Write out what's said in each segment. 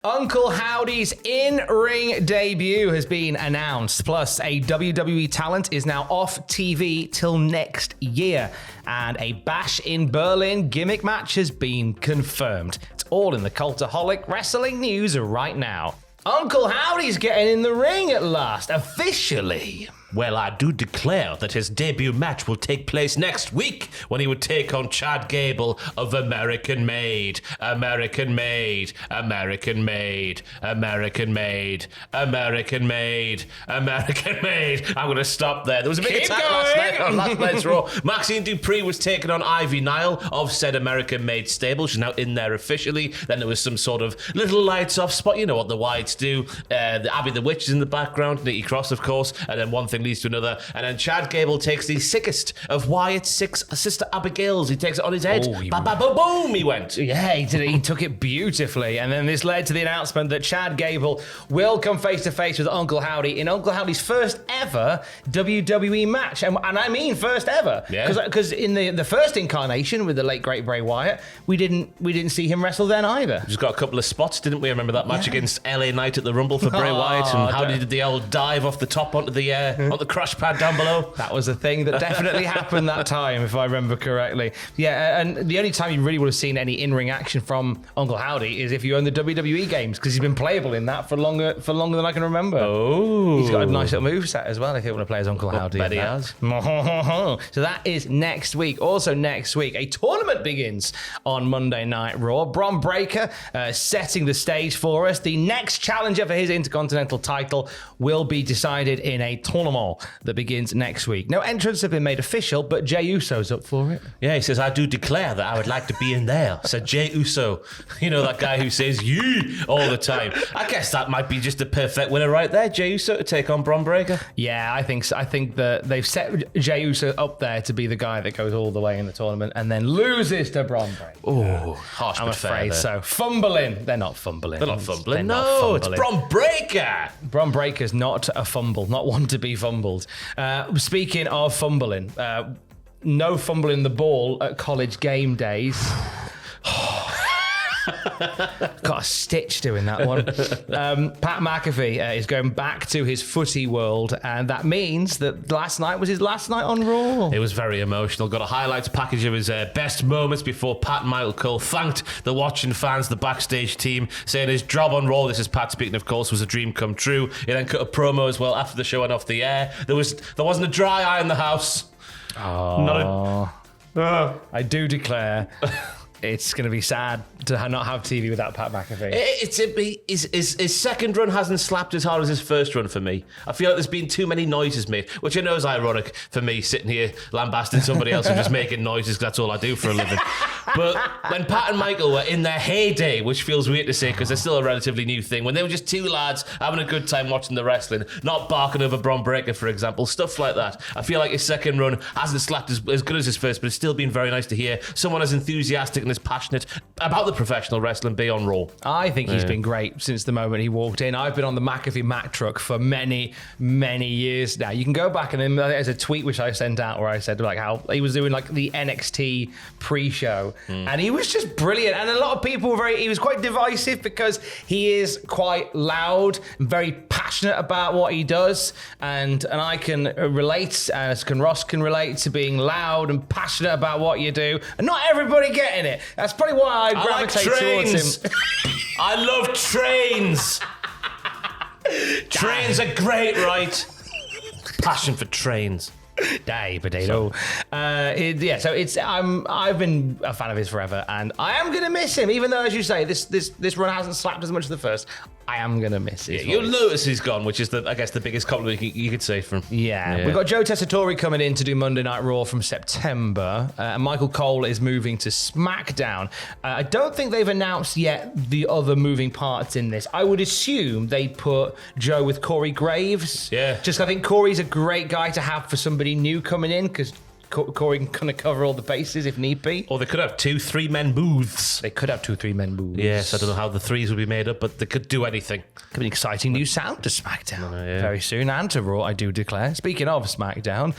Uncle Howdy's in-ring debut has been announced. Plus, a WWE talent is now off TV till next year. And a Bash in Berlin gimmick match has been confirmed. It's all in the Cultaholic wrestling news right now. Uncle Howdy's getting in the ring at last, officially. Well, I do declare that his debut match will take place next week when he would take on Chad Gable of American Made, American Made, American Made, American Made, American Made, American Made. I'm going to stop there. There was a big attack last night's Raw. Maxine Dupree was taking on Ivy Nile of said American Made stable. She's now in there officially. Then there was some sort of little lights off spot. You know what the Whites do. Abby the Witch is in the background. Nikki Cross, of course. And then one thing leads to another, and then Chad Gable takes the sickest of Wyatt's six sister Abigail's. He takes it on his head. Boom, he went. Yeah, he did. He took it beautifully, and then this led to the announcement that Chad Gable will come face to face with Uncle Howdy in Uncle Howdy's first ever WWE match, and I mean first ever, because in the first incarnation with the late great Bray Wyatt, we didn't see him wrestle then either. Just got a couple of spots, didn't we? Remember that match against LA Knight at the Rumble for Bray Wyatt, and how did the old dive off the top onto the crash pad down below? That was a thing that definitely happened that time, if I remember correctly. Yeah, and the only time you really would have seen any in-ring action from Uncle Howdy is if you own the WWE games, because he's been playable in that for longer than I can remember. Oh, he's got a nice little moveset as well if you want to play as Uncle Howdy. Bet he has. So that is next week. Also next week, a tournament begins on Monday Night Raw. Bron Breakker setting the stage for us. The next challenger for his Intercontinental title will be decided in a tournament that begins next week. No entrants have been made official, but Jey Uso's up for it. Yeah, he says, I do declare that I would like to be in there, said Jey Uso. You know, that guy who says you all the time. I guess that might be just the perfect winner right there, Jey Uso to take on Bron Breakker. Yeah, I think so. I think that they've set Jey Uso up there to be the guy that goes all the way in the tournament and then loses to Bron Breakker. Oh, harsh I'm but afraid fair so. Fumbling. They're not fumbling. They're not fumbling. They're No, not it's fumbling. Bron Breakker. Bron Breakker's not a fumble, not one to be fumbled. Speaking of fumbling, no fumbling the ball at college game days. Got a stitch doing that one. Pat McAfee is going back to his footy world, and that means that last night was his last night on Raw. It was very emotional. Got a highlights package of his best moments before Pat and Michael Cole thanked the watching fans, the backstage team, saying his job on Raw, this is Pat speaking, of course, was a dream come true. He then cut a promo as well after the show went off the air. There wasn't a dry eye in the house. I do declare it's going to be sad to not have TV without Pat McAfee. His second run hasn't slapped as hard as his first run for me. I feel like there's been too many noises made, which I know is ironic for me sitting here lambasting somebody else and just making noises because that's all I do for a living. But when Pat and Michael were in their heyday, which feels weird to say because they're still a relatively new thing, when they were just two lads having a good time watching the wrestling, not barking over Bron Breakker, for example, stuff like that. I feel like his second run hasn't slapped as good as his first, but it's still been very nice to hear someone as enthusiastic and as passionate about the professional wrestling be on Raw. I think he's been great since the moment he walked in. I've been on the McAfee Mac truck for many, many years now. You can go back and then there's a tweet which I sent out where I said like how he was doing like the NXT pre-show and he was just brilliant. And a lot of people were he was quite divisive because he is quite loud and very passionate about what he does. And I can relate, as Ross can relate, to being loud and passionate about what you do. And not everybody getting it. That's probably why I gravitate towards him. I love trains. Trains are great, right? Passion for trains. So I've been a fan of his forever, and I am going to miss him, even though, as you say, this run hasn't slapped as much as the first. I am going to miss his voice. You'll notice he's gone, which is, I guess, the biggest compliment you could say from him. Yeah. We've got Joe Tessitore coming in to do Monday Night Raw from September, and Michael Cole is moving to SmackDown. I don't think they've announced yet the other moving parts in this. I would assume they put Joe with Corey Graves. Yeah. I think Corey's a great guy to have for somebody new coming in, because Corey can kind of cover all the bases if need be. Or they could have 2-3 men booths. They could have 2-3 men booths. Yes, I don't know how the threes would be made up, but they could do anything. Could be an exciting new sound to SmackDown very soon, and to Raw, I do declare. Speaking of SmackDown,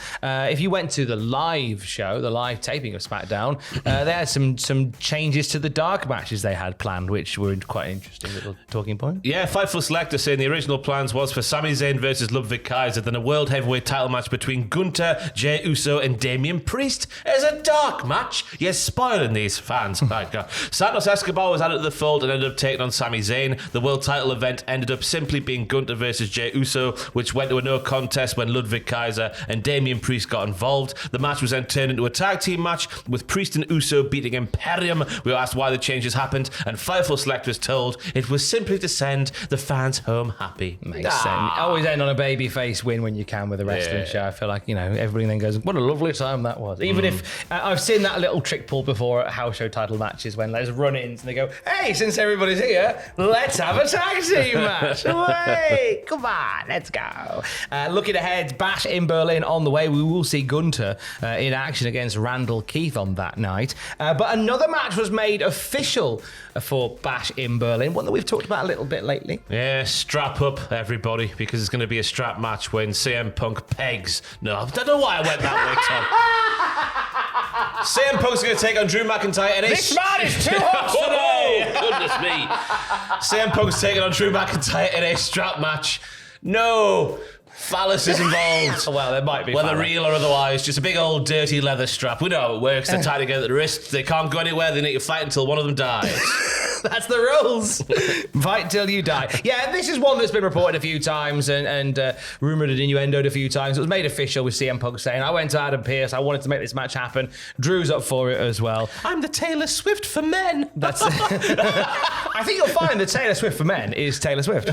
if you went to the live show, the live taping of SmackDown, they had some changes to the dark matches they had planned, which were quite interesting little talking point. Yeah, Fightful Selector saying the original plans was for Sami Zayn versus Ludwig Kaiser, then a World Heavyweight title match between Gunther, Jey Uso, and Damian Priest as a dark match. Yes, spoiling these fans. My God. Santos Escobar was added to the fold and ended up taking on Sami Zayn. The world title event ended up simply being Gunther versus Jey Uso, which went to a no contest when Ludwig Kaiser and Damian Priest got involved. The match was then turned into a tag team match with Priest and Uso beating Imperium. We were asked why the changes happened, and Fightful Select was told it was simply to send the fans home happy. Makes sense. Always end on a babyface win when you can with a wrestling show. I feel like, everybody then goes, what a lovely time that was. Even if I've seen that little trick pulled before at house show title matches when there's run-ins and they go, hey, since everybody's here, let's have a tag team match. Hey, come on, let's go. Looking ahead, Bash in Berlin on the way. We will see Gunther in action against Randall Keith on that night. But another match was made official for Bash in Berlin, one that we've talked about a little bit lately. Yeah, strap up, everybody, because it's going to be a strap match when CM Punk pegs. No, I don't know why I went that way, Tom. CM Punk's going to take on Drew McIntyre in a... This man is too hot today! Goodness me. CM Punk's taking on Drew McIntyre in a strap match. No phallus is involved. Well, there might be. Whether real or otherwise, just a big old dirty leather strap. We know how it works. They're tied together at the wrist. They can't go anywhere. They need to fight until one of them dies. That's the rules. Fight till you die. Yeah, this is one that's been reported a few times and rumoured and innuendoed a few times. It was made official with CM Punk saying, I went to Adam Pearce. I wanted to make this match happen. Drew's up for it as well. I'm the Taylor Swift for men. That's. I think you'll find that Taylor Swift for men is Taylor Swift.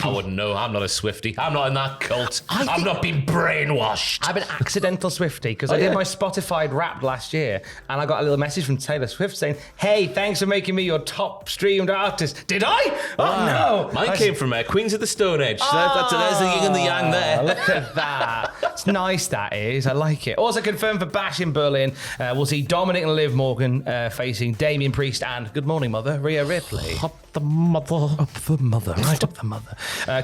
I wouldn't know. I'm not a Swiftie. I'm not in that cult. I've not been brainwashed. I'm an accidental Swiftie because I did my Spotify Wrapped last year and I got a little message from Taylor Swift saying, hey, thanks for making me your top streamed artist. Did I? Oh, no. Mine came from Queens of the Stone Age. There's the yin and the yang there. Look at that. It's nice, that is. I like it. Also confirmed for Bash in Berlin, we'll see Dominic and Liv Morgan facing Damian Priest and, good morning, mother, Rhea Ripley. Up the mother. Right up the mother.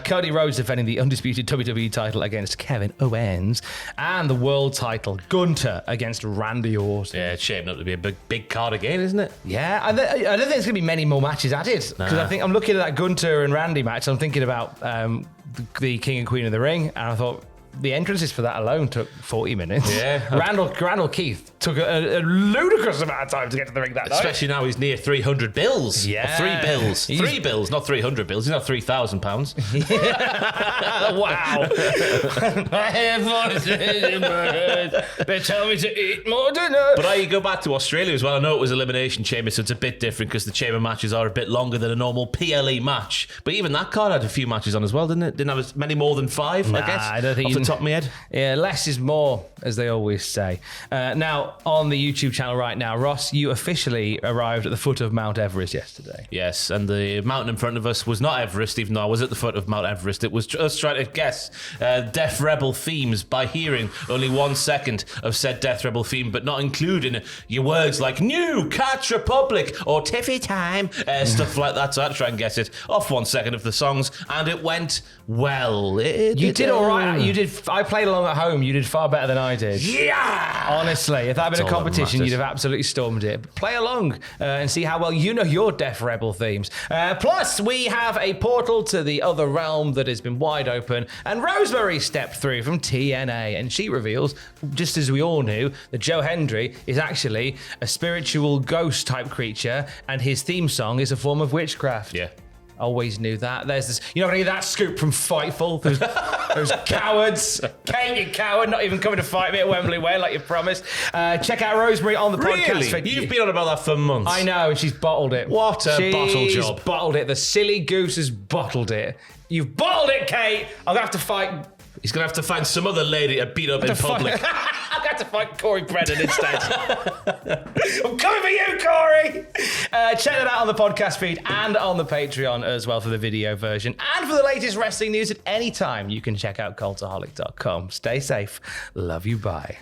Cody Rhodes defending the undisputed WWE title against Kevin Owens, and the world title Gunther against Randy Orton. Yeah, it's shaping up to be a big card again, isn't it? Yeah, I don't think there's going to be many more matches added, because I think I'm looking at that Gunther and Randy match. I'm thinking about the King and Queen of the Ring, and I thought the entrances for that alone took 40 minutes. Yeah. Randall Keith took a ludicrous amount of time to get to the ring that night. Especially now he's near 300 bills. Yeah. Or 3 bills. 3 bills, not 300 bills. He's not £3,000. Wow. I have voices in my head. They tell me to eat more dinner. But you go back to Australia as well. I know it was Elimination Chamber, so it's a bit different because the Chamber matches are a bit longer than a normal PLE match. But even that card had a few matches on as well, didn't it? Didn't have as many more than 5, I guess. I don't think off the top of my head. Yeah, less is more, as they always say. Now, on the YouTube channel right now, Ross, you officially arrived at the foot of Mount Everest yesterday. Yes, and the mountain in front of us was not Everest, even though I was at the foot of Mount Everest. It was us trying to guess Death Rebel themes by hearing only 1 second of said Death Rebel theme, but not including your words like New Catch Republic or Tiffy Time, stuff like that. So I had to try and guess it off 1 second of the songs, and it went well. You did all right. You did. I played along at home. You did far better than I did. Yeah! Honestly, if that had been a competition, you'd have absolutely stormed it. But play along and see how well you know your Death Rebel themes. Plus, we have a portal to the other realm that has been wide open, and Rosemary stepped through from TNA, and she reveals, just as we all knew, that Joe Hendry is actually a spiritual ghost-type creature, and his theme song is a form of witchcraft. Yeah. Always knew that. There's this. You're not going to get that scoop from Fightful. Those cowards. Kate, you coward, not even coming to fight me at Wembley Way like you promised. Check out Rosemary on the podcast. Really? You've been on about that for months. I know, and she's bottled it. What a bottle job. She's bottled it. The silly goose has bottled it. You've bottled it, Kate. I'm going to have to fight. He's going to have to find some other lady to beat up in public. I'm going to fight Corey Brennan instead. I'm coming for you, Corey. Check that out on the podcast feed and on the Patreon as well for the video version. And for the latest wrestling news at any time, you can check out cultaholic.com. Stay safe. Love you. Bye.